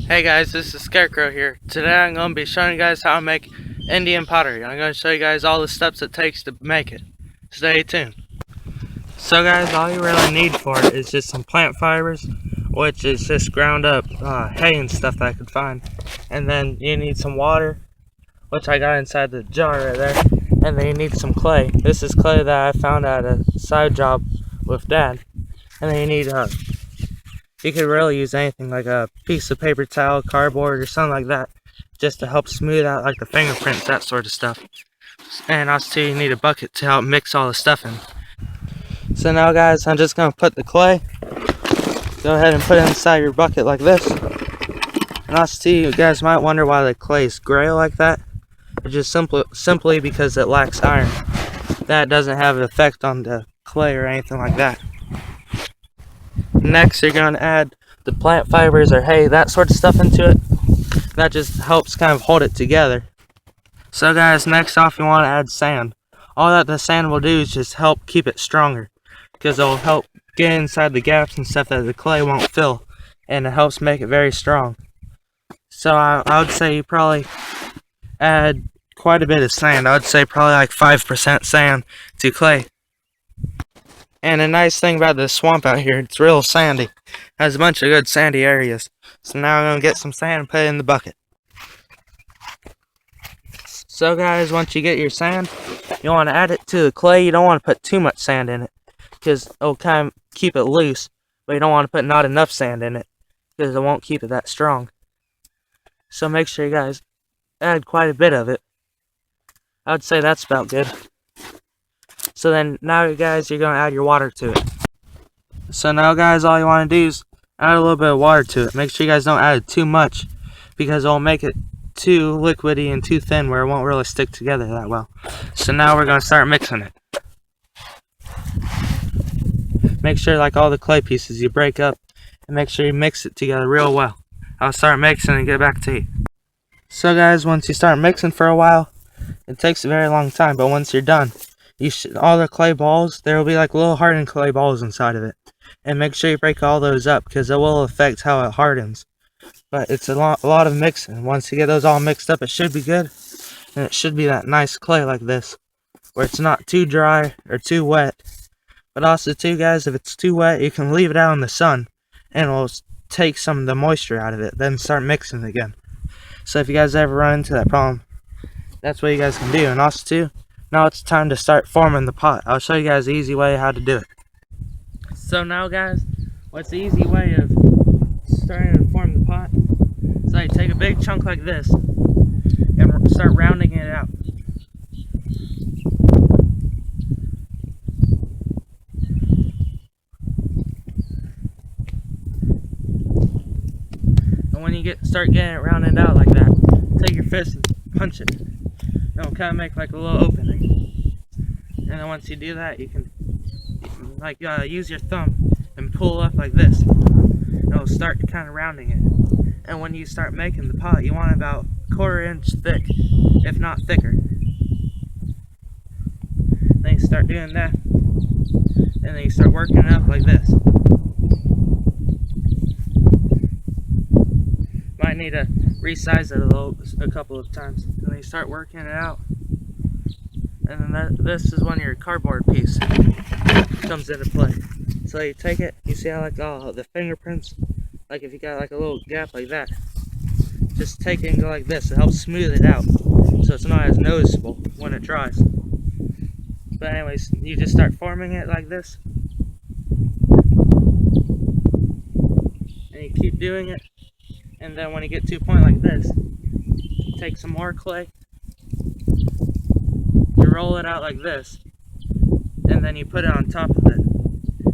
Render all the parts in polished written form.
Hey guys, this is Scarecrow here. Today I'm going to be showing you guys how to make Indian pottery. I'm going to show you guys all the steps it takes to make it. Stay tuned. So guys, all you really need for it is just some plant fibers, which is just ground up hay and stuff that I could find. And then you need some water, which I got inside the jar right there. And then you need some clay. This is clay that I found at a side job with Dad. And then you need you could really use anything like a piece of paper towel, cardboard, or something like that, just to help smooth out like the fingerprints, that sort of stuff. And also you need a bucket to help mix all the stuff in. So now guys, I'm just going to put the clay, go ahead and put it inside your bucket like this. And also you guys might wonder why the clay is gray like that. It's just simply because it lacks iron. That doesn't have an effect on the clay or anything like that. Next, you're going to add the plant fibers or hay, that sort of stuff into it. That just helps kind of hold it together. So guys, next off you want to add sand. All that the sand will do is just help keep it stronger, because it will help get inside the gaps and stuff that the clay won't fill, and it helps make it very strong. So I would say you probably add quite a bit of sand. I would say probably like 5% sand to clay. And a nice thing about this swamp out here, it's real sandy. It has a bunch of good sandy areas. So now I'm going to get some sand and put it in the bucket. So guys, once you get your sand, you want to add it to the clay. You don't want to put too much sand in it, because it'll kind of keep it loose. But you don't want to put not enough sand in it, because it won't keep it that strong. So make sure you guys add quite a bit of it. I would say that's about good. So then now you guys, you're going to add your water to it. So now guys, all you want to do is add a little bit of water to it. Make sure you guys don't add it too much, because it'll make it too liquidy and too thin where it won't really stick together that well. So now we're going to start mixing it. Make sure like all the clay pieces you break up, and make sure you mix it together real well. I'll start mixing and get back to you. So guys, once you start mixing for a while, it takes a very long time, but once you're done, all the clay balls, there will be like little hardened clay balls inside of it. And make sure you break all those up, because it will affect how it hardens. But it's a lot of mixing. Once you get those all mixed up, it should be good. And it should be that nice clay like this, where it's not too dry or too wet. But also too guys, if it's too wet, you can leave it out in the sun, and it will take some of the moisture out of it, then start mixing again. So if you guys ever run into that problem, that's what you guys can do. And also too, now it's time to start forming the pot. I'll show you guys the easy way how to do it. So now guys, what's the easy way of starting to form the pot? So you take a big chunk like this and start rounding it out. And when you start getting it rounded out like that, take your fist and punch it. It'll kind of make like a little opening. And then once you do that, you can like use your thumb and pull up like this. It'll start kind of rounding it. And when you start making the pot, you want about 1/4 inch thick, if not thicker. Then you start doing that, and then you start working it up like this. Might need to resize it a couple of times. And then you start working it out. And then this is when your cardboard piece comes into play. So you take it, you see how like all the fingerprints, like if you got like a little gap like that, just take it and go like this. It helps smooth it out, so it's not as noticeable when it dries. But anyways, you just start forming it like this, and you keep doing it. And then when you get to a point like this, take some more clay, you roll it out like this, and then you put it on top of it.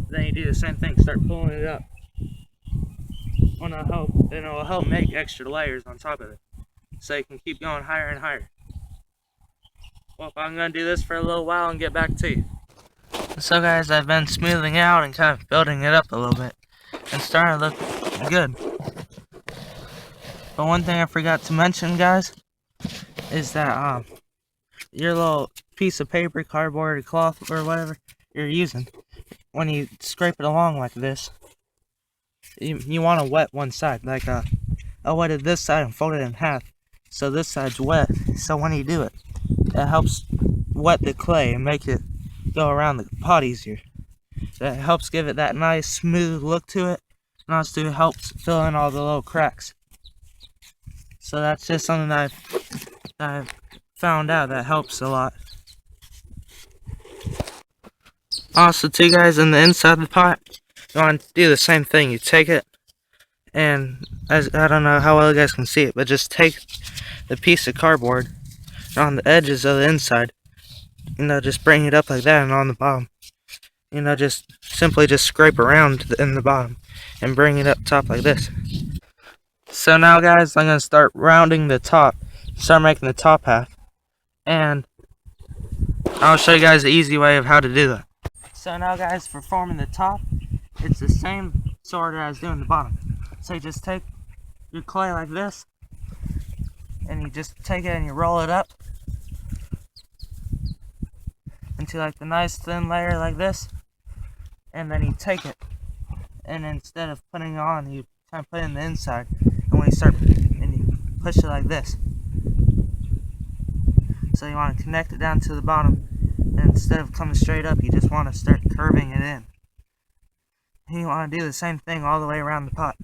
Then you do the same thing, start pulling it up. And it'll help make extra layers on top of it, so you can keep going higher and higher. Well, I'm going to do this for a little while and get back to you. So guys, I've been smoothing out and kind of building it up a little bit, and starting to look good. But one thing I forgot to mention, guys, is that your little piece of paper, cardboard, or cloth, or whatever you're using, when you scrape it along like this, you want to wet one side, like I wetted this side and folded it in half. So this side's wet. So when you do it, it helps wet the clay and make it go around the pot easier. That helps give it that nice smooth look to it. And also helps fill in all the little cracks. So that's just something that I've found out that helps a lot. Also too guys, in the inside of the pot, you want to do the same thing. You take it, and I don't know how well you guys can see it, but just take the piece of cardboard on the edges of the inside, just bring it up like that, and on the bottom, just simply just scrape around in the bottom and bring it up top like this. So now guys, I'm going to start rounding the top, start making the top half, and I'll show you guys the easy way of how to do that. So now guys, for forming the top, it's the same sort as doing the bottom. So you just take your clay like this, and you just take it and you roll it up into like the nice thin layer like this, and then you take it, and instead of putting it on, you kind of put it in the inside, and when you start, and you push it like this. So you want to connect it down to the bottom, and instead of coming straight up, you just want to start curving it in. And you want to do the same thing all the way around the pot.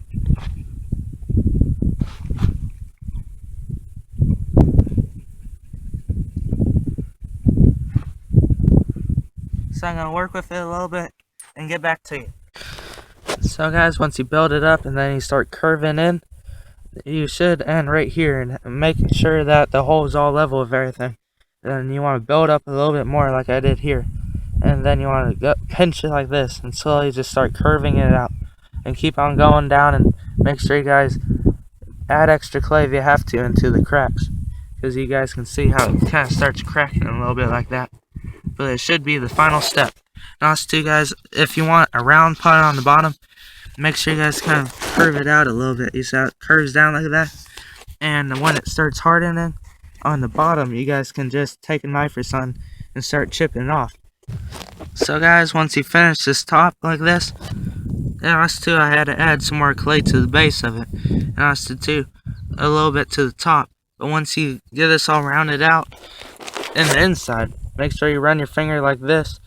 So I'm going to work with it a little bit and get back to you. So guys, once you build it up and then you start curving in, you should end right here and making sure that the hole is all level with everything. Then you want to build up a little bit more like I did here. And then you want to pinch it like this and slowly just start curving it out. And keep on going down, and make sure you guys add extra clay if you have to into the cracks. Because you guys can see how it kind of starts cracking a little bit like that. But it should be the final step. And also too guys, if you want a round pot on the bottom, make sure you guys kind of curve it out a little bit. You see how it curves down like that? And when it starts hardening on the bottom, you guys can just take a knife or something and start chipping it off. So guys, once you finish this top like this, and also too, I had to add some more clay to the base of it, and also too, a little bit to the top. But once you get this all rounded out in the inside, make sure you run your finger like this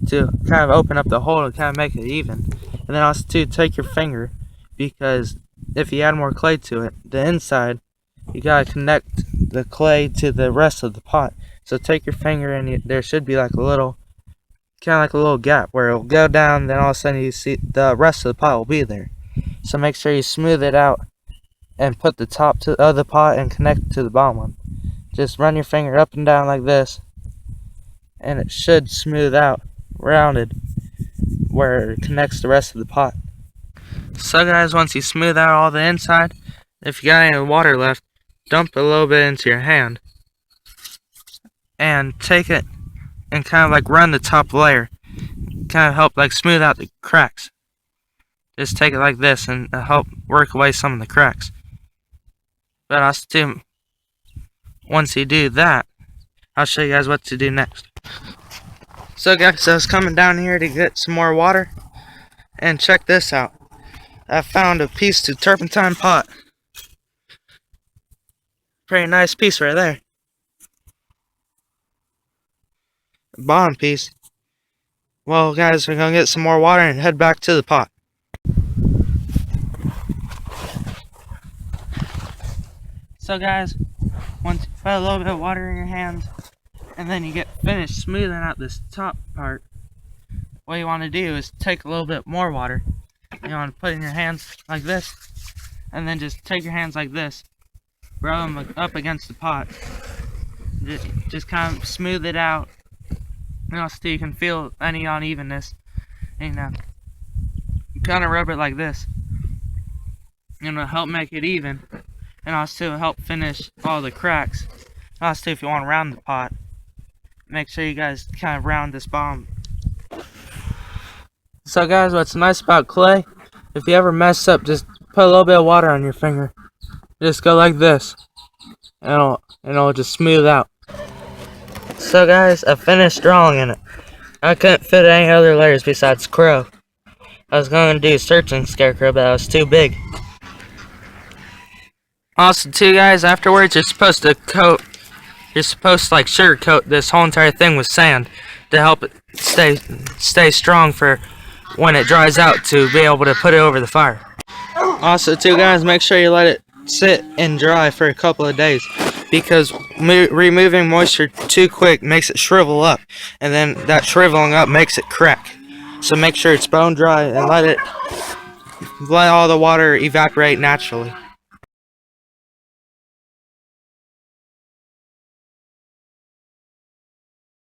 to kind of open up the hole to kind of make it even. And then also too, take your finger, because if you add more clay to it, the inside, you gotta connect the clay to the rest of the pot. So take your finger, and there should be like a little, kind of like a little gap where it'll go down, then all of a sudden you see the rest of the pot will be there. So make sure you smooth it out and put the top to the other pot and connect it to the bottom one. Just run your finger up and down like this, and it should smooth out, rounded, where it connects the rest of the pot. So guys, once you smooth out all the inside, if you got any water left, dump a little bit into your hand and take it and kind of like run the top layer, kind of help like smooth out the cracks. Just take it like this and help work away some of the cracks. But also too, once you do that, I'll show you guys what to do next. So guys, I was coming down here to get some more water, and check this out. I found a piece of turpentine pot. Pretty nice piece right there. Bottom piece. Well guys, we're gonna get some more water and head back to the pot. So guys, once you put a little bit of water in your hands, and then you get finished smoothing out this top part, what you want to do is take a little bit more water. You want to put it in your hands like this, and then just take your hands like this, rub them up against the pot, just kind of smooth it out. And also you can feel any unevenness, and kind of rub it like this, and it'll help make it even, and also help finish all the cracks. Also if you want to round the pot, make sure you guys kind of round this bottom. So guys, what's nice about clay, if you ever mess up, just put a little bit of water on your finger, just go like this, and it'll just smooth out. So guys, I finished drawing in it. I couldn't fit any other layers besides Crow. I was going to do Searching Scarecrow, but I was too big. Also, too, guys, afterwards you're supposed to like sugar coat this whole entire thing with sand to help it stay strong for when it dries out, to be able to put it over the fire. Also, too, guys, make sure you let it sit and dry for a couple of days, because removing moisture too quick makes it shrivel up, and then that shriveling up makes it crack. So make sure it's bone dry and let all the water evaporate naturally.